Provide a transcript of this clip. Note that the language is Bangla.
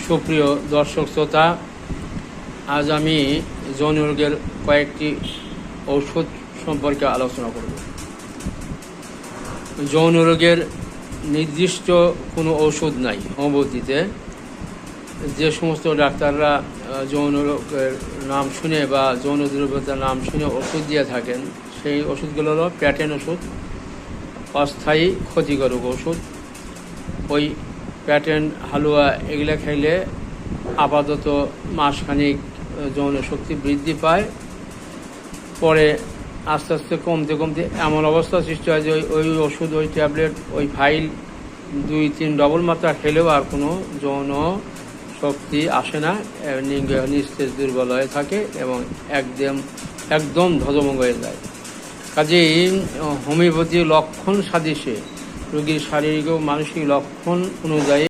সুপ্রিয় দর্শক শ্রোতা, আজ আমি যৌন রোগের কয়েকটি ঔষধ সম্পর্কে আলোচনা করব। যৌন রোগের নির্দিষ্ট কোনো ঔষধ নাই। হোমিওপ্যাথিতে যে সমস্ত ডাক্তাররা যৌন রোগের নাম শুনে বা যৌন দুর্বলতার নাম শুনে ওষুধ দিয়ে থাকেন, সেই ওষুধগুলো হলো প্যাটেন্ট ওষুধ, অস্থায়ী ক্ষতিকারক ওষুধ। ওই প্যাটেন্ট হালুয়া এগুলো খাইলে আপাতত মাসখানিক যৌন শক্তি বৃদ্ধি পায়, পরে আস্তে আস্তে কমতে কমতে এমন অবস্থা সৃষ্টি হয় যে ওই ওষুধ, ওই ট্যাবলেট, ওই ফাইল 2-3 ডবল মাত্রা খেলেও আর কোনো যৌন শক্তি আসে না, নিস্তেজ দুর্বল হয়ে থাকে এবং একদম ধ্বজভঙ্গ হয়ে যায়। কাজেই হোমিওপ্যাথি লক্ষণ সাদৃশ্যে রোগীর শারীরিক ও মানসিক লক্ষণ অনুযায়ী